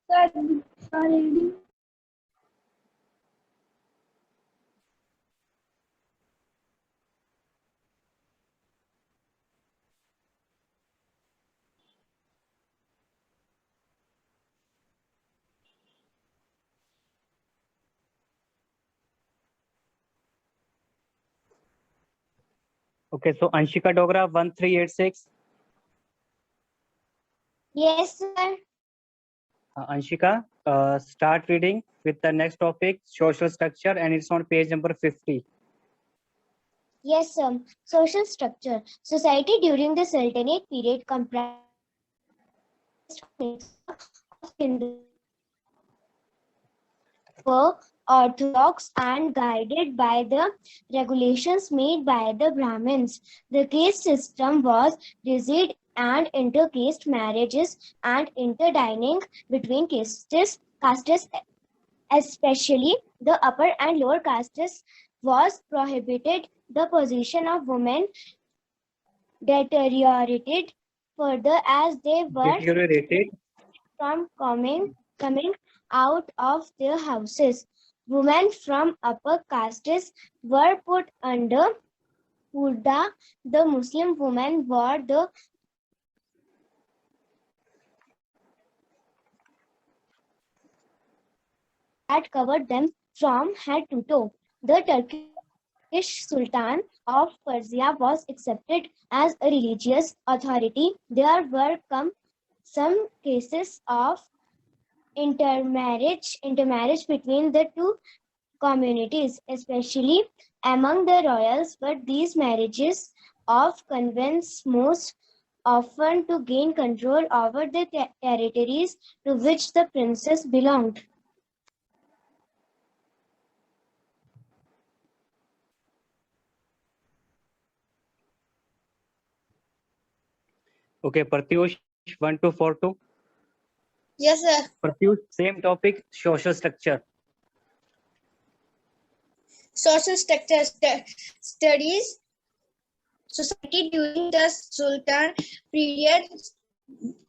Already. Okay, so Anshika Dogra 1386. Yes, sir. Anshika, start reading with the next topic, social structure, and it's on page number 50. Yes, sir. Social structure. Society during the Sultanate period comprised of mixture of Hindu were orthodox and guided by the regulations made by the Brahmins. The caste system was rigid and inter-caste marriages and interdining between castes, especially the upper and lower castes, was prohibited. The position of women deteriorated further as they were Deteriorated. from coming out of their houses. Women from upper castes were put under purdah. The Muslim women wore the that covered them from head to toe. The Turkish Sultan of Persia was accepted as a religious authority. There were some cases of intermarriage between the two communities, especially among the royals, but these marriages of convents most often to gain control over the territories to which the princess belonged. Okay, Pratyush 1242. Yes, sir. Pratyush, same topic, social structure. Social structure studies. Society during the Sultan period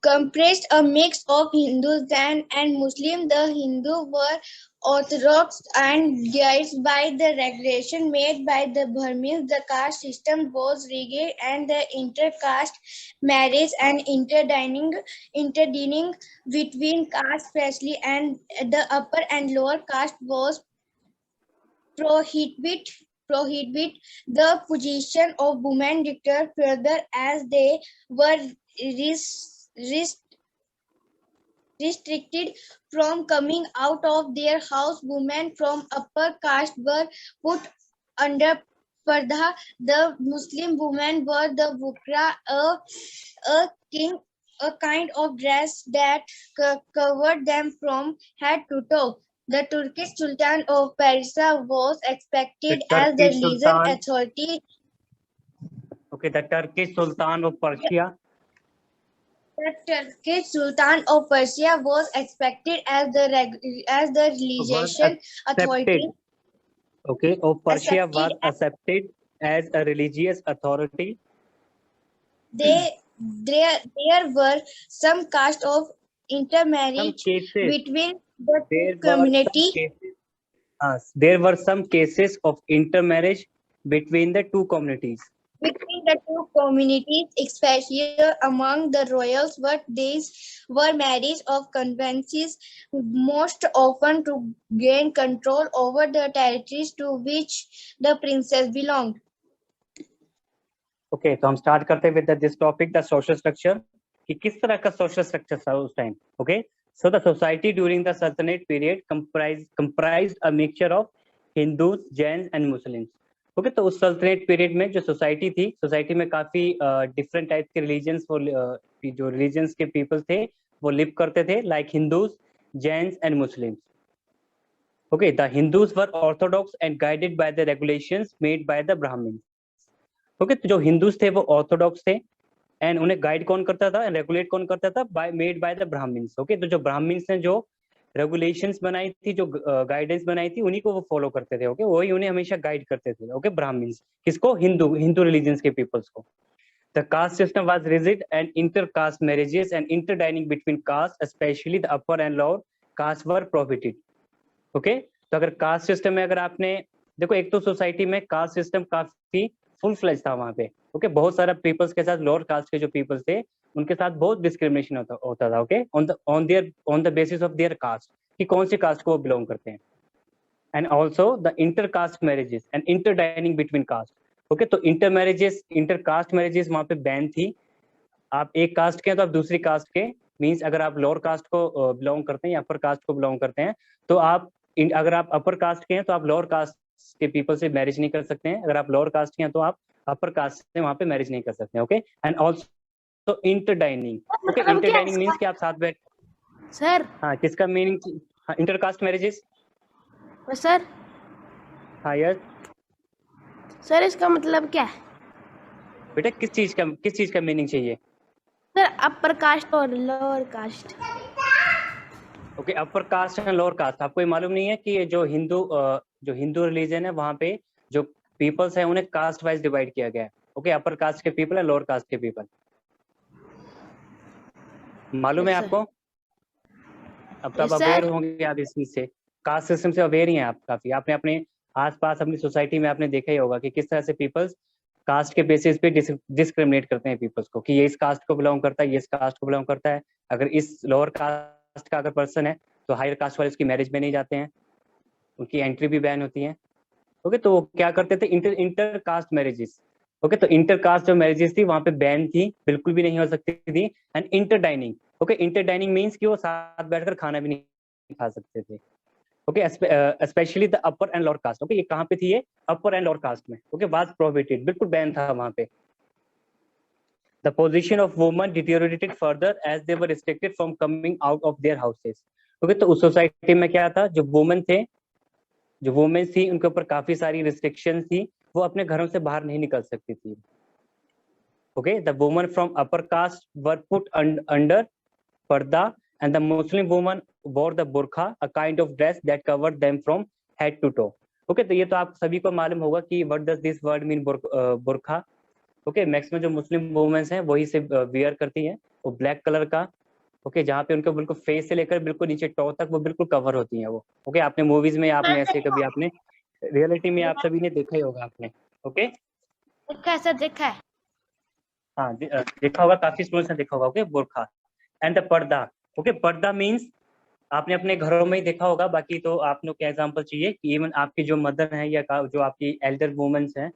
comprised a mix of Hindus and Muslims. The Hindu were orthodox and guided by the regulation made by the Burmese. The caste system was rigid and the inter-caste marriage and interdealing between castes, especially and the upper and lower caste was prohibit the position of women deterred further as they were restricted from coming out of their house. Women from upper caste were put under pardha. The Muslim women were the bukra, a king, a kind of dress that covered them from head to toe. The Turkish Sultan of Persia was expected The as the Turkish religious Sultan. authority. Okay, the Turkish Sultan of Persia. The Turkish Sultan of Persia was expected as the Was religious accepted. authority. Okay, of Persia was Accepted as accepted as a religious authority. there were some caste of Some intermarriage cases. between the There two were some community. cases. There were some cases of intermarriage between the two communities. Between the two communities, especially among the royals, but these were marriage of conventions, most often to gain control over the territories to which the princess belonged. Okay तो हम start करते with this topic the social structure कि किस तरह का social structure था उस time. Okay so the society during the सल्तनत period comprised a mixture of Hindus, Jains and Muslims. Okay तो उस सल्तनत पीरियड में जो सोसाइटी थी, सोसाइटी में काफी डिफरेंट टाइप के रिलीजन्स जो रिलीजन्स के पीपल थे वो लिव करते थे, like Hindus, Jains and Muslims. Okay, the Hindus were orthodox and guided by the regulations made by the Brahmins. Okay, तो जो हिंदूज थे वो ऑर्थोडॉक्स थे एंड उन्हें गाइड कौन करता था, रेगुलेट कौन करता था, made by the Brahmins. Okay, तो जो ब्राह्मण्स ने जो रेगुलेशंस बनाई थी, जो गाइडेंस बनाई थी, उन्हीं को वो फॉलो करते थे. ओके, वही उन्हें हमेशा गाइड करते थे. ओके, ब्राह्मण्स किसको, हिंदू रिलीजन्स के पीपल्स को. The caste system was rigid and inter-caste marriages and interdining between castes, especially the upper and lower caste were prohibited. Okay? तो अगर कास्ट सिस्टम में अगर आपने देखो, एक तो सोसाइटी में कास्ट सिस्टम काफी फुल फ्लेज था वहां पे। ओके, बहुत सारा पीपल्स के साथ लोअर कास्ट के जो पीपल्स थे उनके साथ बहुत डिस्क्रिमिनेशन होता था। Okay, on the basis of their caste, कि कौन सी कास्ट को वो बिलोंग करते हैं। And also the inter caste marriages and inter dining between caste. Okay, तो inter marriages, inter caste marriages वहां पे बैन थी। आप एक कास्ट के हैं तो आप दूसरी कास्ट के, मीन्स अगर आप लोअर कास्ट को बिलोंग करते हैं या अपर कास्ट को बिलोंग करते हैं तो आप अगर आप अपर कास्ट के हैं तो आप लोअर कास्ट के पीपल से मैरिज नहीं कर सकते हैं। अगर आप लोअर कास्ट के हैं तो आप अपर कास्ट से वहां पे मैरिज नहीं कर सकते हैं। Okay, and also interdining. Okay, interdining means कि आप साथ बैठ सर। हाँ, किसका मीनिंग? हाँ, इंटरकास्ट मैरिजेस। सर। हाँ यस सर इसका मतलब क्या है? बेटा, किस चीज का मीनिंग चाहिए? सर अपर कास्ट और lower caste. Okay, upper caste and lower cast. आपको ये मालूम नहीं है कि ये जो हिंदू रिलीजन है वहाँ पे जो पीपल्स है उन्हें कास्ट वाइज डिवाइड किया गया है। ओके, अपर कास्ट के पीपल है, लोअर कास्ट के पीपल। मालूम है Yes, sir. आपको? अब तो आप Yes, अवेयर sir. होंगे आप इस चीज से, कास्ट सिस्टम से अवेयर ही हैं आप काफी। आपने अपने आसपास अपनी सोसाइटी में आपने देखा ही होगा कि किस तरह से पीपल्स कास्ट के बेसिस पे डिस्क्रिमिनेट करते हैं पीपल्स को, कि ये इस कास्ट को बिलोंग करता है, ये इस कास्ट को बिलोंग करता है। अगर इस लोअर कास्ट का अगर पर्सन है तो हायर कास्ट वाले उसकी मैरिज में नहीं जाते हैं, उनकी एंट्री भी बैन होती है। ओके, तो वो क्या करते थे? Inter caste marriages. ओके, तो इंटर कास्ट जो मैरिजेस थी वहां पे बैन थी, बिल्कुल भी नहीं हो सकती थी। And inter dining. Okay, inter dining means कि वो साथ बैठकर खाना भी नहीं खा सकते थे। Okay, specially the upper and lower cast. Okay, ये कहाँ पे थी? ये अपर एंड लोअर कास्ट में। ओके, वाज प्रोहिबिटेड, बिल्कुल बैन था वहां पे। The position of women deteriorated further as they were restricted from coming out of their houses. Okay, तो उस सोसाइटी में क्या था? जो वुमेन थी उनके ऊपर काफी सारी रिस्ट्रिक्शन थी, वो अपने घरों से बाहर नहीं निकल सकती थी। Okay, the women from upper caste were put under पर्दा and the Muslim woman wore the burqa, a kind of dress that covered them from head to toe. Okay, तो ये तो आप सभी को मालूम होगा कि what does this word mean, burqa? Okay, maximum जो मुस्लिम वुमेन्स हैं वही से वियर करती हैं, वो ब्लैक कलर का। ओके, जहाँ पे उनको बिल्कुल फेस से लेकर बिल्कुल नीचे टो तक वो बिल्कुल कवर होती हैं वो। ओके, आपने मूवीज में आपने ऐसे कभी आपने रियलिटी में आप सभी ने देखा ही होगा आपने। ओके, देखा है सर, देखा है। हाँ देखा होगा, काफी स्टूडेंट्स ने देखा होगा। ओके, बुर्खा एंड द पर्दा। ओके, पर्दा मीन्स आपने अपने घरों में ही देखा होगा, बाकी तो आप लोग क्या एग्जांपल चाहिए कि इवन आपकी जो मदर हैं या जो आपकी एल्डर वुमेन्स हैं,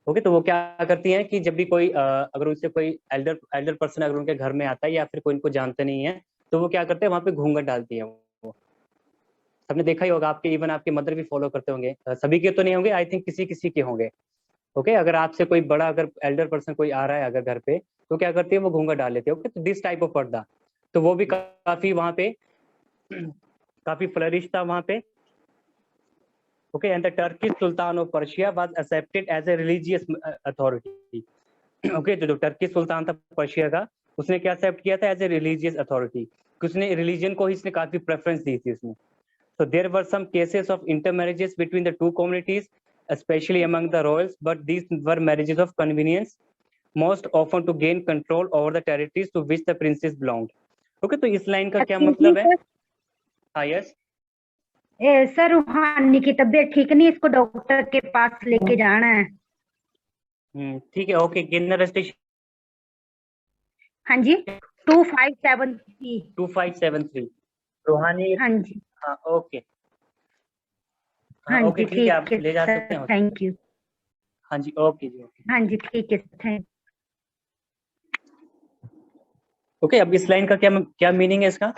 ओके, तो वो क्या करती हैं कि जब भी कोई अगर उनसे कोई एल्डर पर्सन अगर उनके घर में आता है या फिर कोई इनको जानते नहीं है तो वो क्या करते हैं, वहाँ पे घूंघट डालती है। वो सबने देखा ही होगा, आपके इवन आपके मदर भी फॉलो करते होंगे। सभी के तो नहीं होंगे, आई थिंक किसी के होंगे। ओके, अगर आपसे कोई बड़ा अगर एल्डर पर्सन कोई आ रहा है अगर घर पे, तो क्या करती है, वो घूंघट डाल लेते हैं। ओके, तो दिस टाइप ऑफ पर्दा, तो वो भी काफी वहाँ पे काफी फ्लरिश था वहाँ पे। Okay, and the Turkish Sultan of Persia was accepted as a religious authority. Okay, जो टर्की सुल्तान था पर्शिया का, उसने क्या एक्सेप्ट किया था? एज ए रिलीजियस अथॉरिटी, उसने रिलीजन को ही इसने काफी प्रेफरेंस दी थी उसने। So there were some cases of intermarriages between the two communities, especially among the royals, but these were marriages of convenience, most often to gain control over the territories to which the princes belonged. Okay, तो इस line का क्या मतलब है? हाँ yes sir, रूहानी की तबीयत ठीक नहीं, इसको डॉक्टर के पास लेके जाना है। ठीक है। ओके, कितना रजिस्ट्रेशन? हाँ जी, 2573। 2573 रूहानी। हाँ जी, हाँ ओके, हाँ ओके जी, ठीक है, आप ठीक ले जा है सकते सर, हैं। Thank you. हाँ जी, ओके जी, ओके। हाँ जी, ठीक है, थैंक। ओके, अब इस लाइन का क्या मीनिंग है इसका?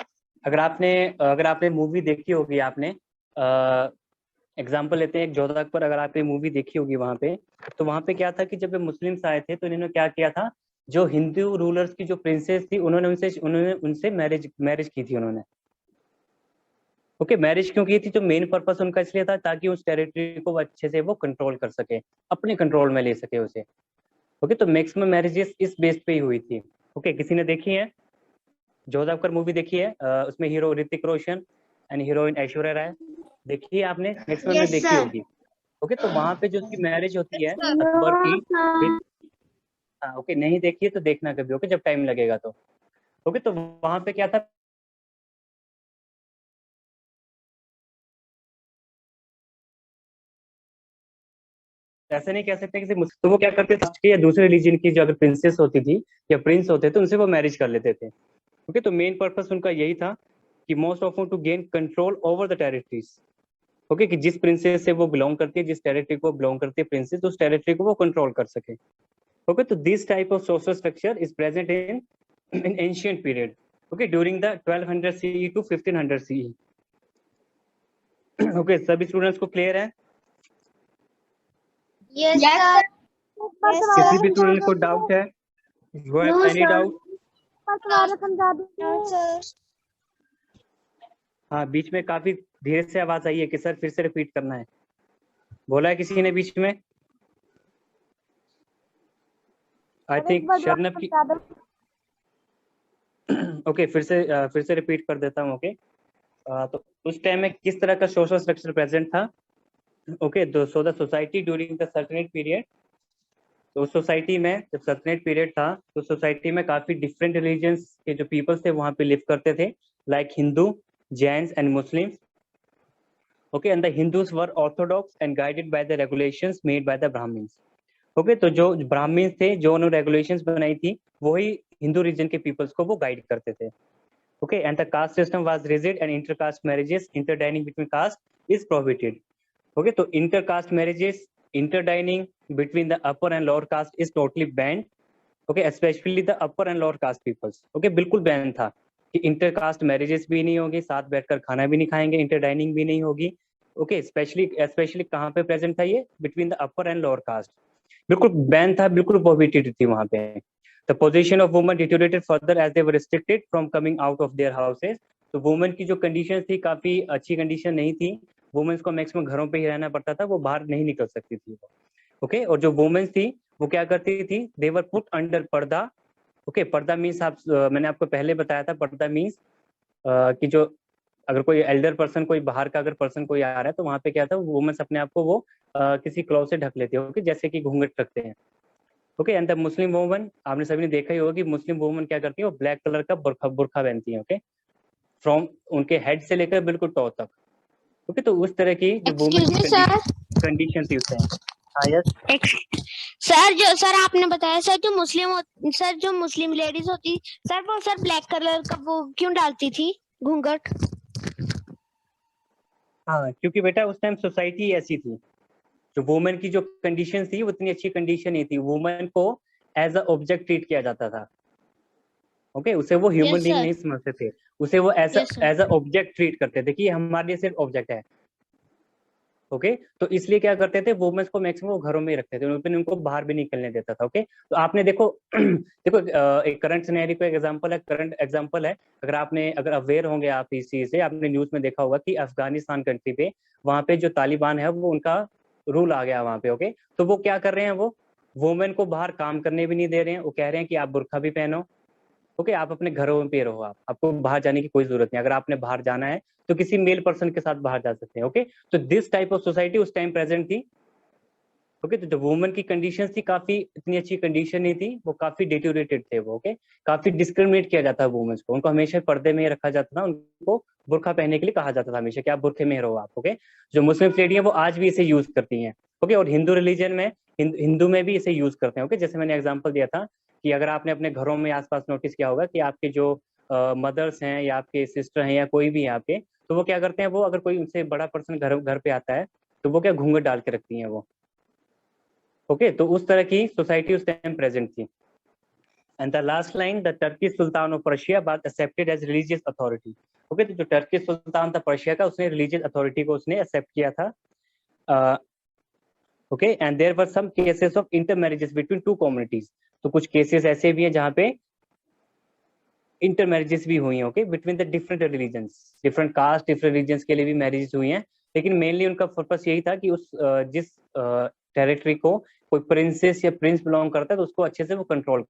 अगर आपने मूवी देखी होगी, आपने एग्जाम्पल लेते हैं एक जोधा अकबर, अगर आपने मूवी देखी होगी वहां पे, तो वहां पे क्या था कि जब मुस्लिम्स आए थे तो इन्होंने क्या किया था, जो हिंदू रूलर्स की जो प्रिंसेस थी उन्होंने उनसे मैरिज की थी उन्होंने। ओके, मैरिज क्यों की थी? तो मेन पर्पस उनका इसलिए था ताकि उस टेरिटरी को अच्छे से वो कंट्रोल कर सके, अपने कंट्रोल में ले सके उसे। ओके, तो मैक्सिमम मैरिजेस इस बेस पे ही हुई थी। ओके, किसी ने देखी है जोधा अकबर मूवी? देखी है? उसमें hero Hrithik Roshan and heroine Aishwarya Rai, देखी है आपने? मैक्सिमम ने Yes, देखी sir. होगी। ओके, तो वहां पे जो उसकी मैरिज होती है अकबर की हाँ ओके, नहीं देखिए तो देखना कभी, ओके, जब टाइम लगेगा तो। ओके, तो वहां पे क्या था, ऐसे नहीं कह सकते कि तो वो क्या करते थे या दूसरे रिलीजन की जो अगर प्रिंसेस होती थी या प्रिंस होते थे उनसे वो मैरिज कर लेते थे। ओके, तो मेन पर्पस उनका यही था कि most of to gain control over the territories. Okay, कि जिस प्रिंसेस से वो बिलोंग करती है, जिस टेरिटरी को बिलोंग करती है प्रिंसेस, उस टेरिटरी को वो कंट्रोल कर सके। ओके, तो this type of social structure is present in ancient period, okay, during the 1200 CE to 1500 CE। Okay, सभी स्टूडेंट्स को क्लियर है? Yes, sir. Yes, किसी sir. भी स्टूडेंट को डाउट है? You have No, any sir. doubt? No, sir. हाँ, बीच में काफी धीरे से आवाज आई है कि सर फिर से रिपीट करना है, बोला है किसी ने बीच में? आई थिंक शर्नब की। ओके, फिर से रिपीट कर देता हूँ। ओके, तो उस टाइम में किस तरह का सोशल स्ट्रक्चर प्रेजेंट था? Okay, so the society during the सल्तनत पीरियड, तो उस सोसाइटी में जब सल्तनत पीरियड था तो सोसाइटी में काफी डिफरेंट रिलीजन्स के जो पीपल्स थे वहां पे लिव करते थे, like Hindu, Jains and Muslims. Okay, and the Hindus were orthodox and guided by the regulations made by the Brahmins. Okay, तो जो ब्राह्मण्स थे जो उन्होंने रेगुलेशंस बनाई थी वही हिंदू रीजन के पीपल्स को वो गाइड करते थे। Okay, and the caste system was rigid and intercaste marriages, interdining between caste is prohibited. Okay, तो intercaste marriages, interdining between the upper and lower caste is totally banned. Okay, especially the upper and lower caste peoples. Okay, बिल्कुल ban था कि intercaste marriages भी नहीं होगी, साथ बैठकर खाना भी नहीं खाएंगे, इंटरडाइनिंग भी नहीं होगी। ओके, स्पेशली कहाँ पे प्रेजेंट था ये? Between the upper and lower caste, बिल्कुल बैन था, बिल्कुल प्रोहिबिटेड थी वहां पे। The position of women deteriorated further as they were restricted from coming out of their houses. तो वुमेन की जो कंडीशन थी काफी अच्छी कंडीशन नहीं थी, वुमेन्स को मैक्सिमम घरों पे ही रहना पड़ता था, वो बाहर नहीं निकल सकती थी। ओके, और जो वुमेन्स थी वो क्या करती थी? दे वर पुट अंडर पर्दा। ओके, पर्दा मीन्स मैंने आपको पहले बताया था, पर्दा मीन्स कि जो अगर कोई एल्डर पर्सन, कोई बाहर का अगर पर्सन कोई आ रहा है तो वहां पे क्या था, वुमेन्स अपने आप को वो किसी क्लॉथ से ढक लेती है। ओके, जैसे कि घूंघट रखते हैं। Okay, and the Muslim woman, आपने सभी ने देखा ही होगा कि मुस्लिम वुमन क्या करती है, वो ब्लैक कलर का बुरखा पहनती है। ओके, फ्रॉम उनके हेड से लेकर बिल्कुल टॉ तक। ओके, तो उस तरह की जो वुमेन की कंडीशन थी उस टाइम। हाँ यस सर आपने बताया सर जो मुस्लिम लेडीज होती सर वो सर ब्लैक कलर का वो क्यों डालती थी घूंघट? हाँ, क्योंकि बेटा उस टाइम सोसाइटी ऐसी थी, जो वुमेन की जो कंडीशन थी वो इतनी अच्छी कंडीशन नहीं थी, वुमेन को एज अ ऑब्जेक्ट ट्रीट किया जाता था। ओके, उसे वो ह्यूमन बीइंग नहीं समझते थे, उसे वो एज अ ऑब्जेक्ट ट्रीट करते थे कि हमारे लिए सिर्फ ऑब्जेक्ट है। ओके, तो इसलिए क्या करते थे, वुमेन्स को मैक्सिमम वो घरों में ही रखते थे, उनको बाहर भी निकलने देता था। ओके, तो आपने देखो देखो एक करंट सिनेरियो का एग्जांपल है, करंट एग्जांपल है, अगर अवेयर होंगे आप इस चीज से, आपने न्यूज में देखा होगा कि अफगानिस्तान कंट्री पे वहां पे जो तालिबान है वो उनका रूल आ गया वहां पे। ओके, तो वो क्या कर रहे हैं, वो वुमेन को बाहर काम करने भी नहीं दे रहे हैं, वो कह रहे हैं कि आप बुर्का भी पहनो। ओके, आप अपने घरों पे रहो, आपको बाहर जाने की कोई जरूरत नहीं, अगर आपने बाहर जाना है तो किसी मेल पर्सन के साथ बाहर जा सकते हैं। ओके, तो दिस टाइप ऑफ सोसाइटी उस टाइम प्रेजेंट थी। ओके, तो जो वुमेन की कंडीशन थी काफी इतनी अच्छी कंडीशन नहीं थी, वो काफी डिटोरेटेड थे वो। ओके, काफी डिस्क्रिमिनेट किया जाता है वुमेन्स को, उनको हमेशा पर्दे में रखा जाता था, उनको बुर्का पहनने के लिए कहा जाता था हमेशा कि आप बुर्खे में रहो आप। ओके, जो मुस्लिम लेडी है वो आज भी इसे यूज करती हैं। ओके, और हिंदू रिलीजन में हिंदू में भी इसे यूज करते हैं। ओके, जैसे मैंने एग्जाम्पल दिया था कि अगर आपने अपने घरों में आसपास नोटिस किया होगा कि आपके जो मदर्स हैं या आपके सिस्टर हैं या कोई भी है आपके, तो वो क्या करते हैं, वो अगर कोई उनसे बड़ा पर्सन घर पे आता है तो वो क्या घूंघट डाल के रखती हैं वो। ओके, तो उस तरह की सोसाइटी उस टाइम प्रेजेंट थी। And the last line, the Turkey sultan of Persia was accepted as religious authority. Okay, तो जो टर्की सुल्तान था पर्शिया का, उसने रिलीजियस अथॉरिटी को उसने एक्सेप्ट किया था। Okay, and there were some cases of intermarriages between two communities. तो कुछ केसेस ऐसे भी हैं जहाँ पे इंटर मैरिजेस भी हुई हैं। Okay, between the different religions, different caste, different religions के लिए भी मैरिजेस हुई हैं, लेकिन मेनली उनका पर्पस यही था कि उस जिस टेरिटरी को कोई प्रिंसेस या प्रिंस बिलोंग करता है तो उसको अच्छे से वो कंट्रोल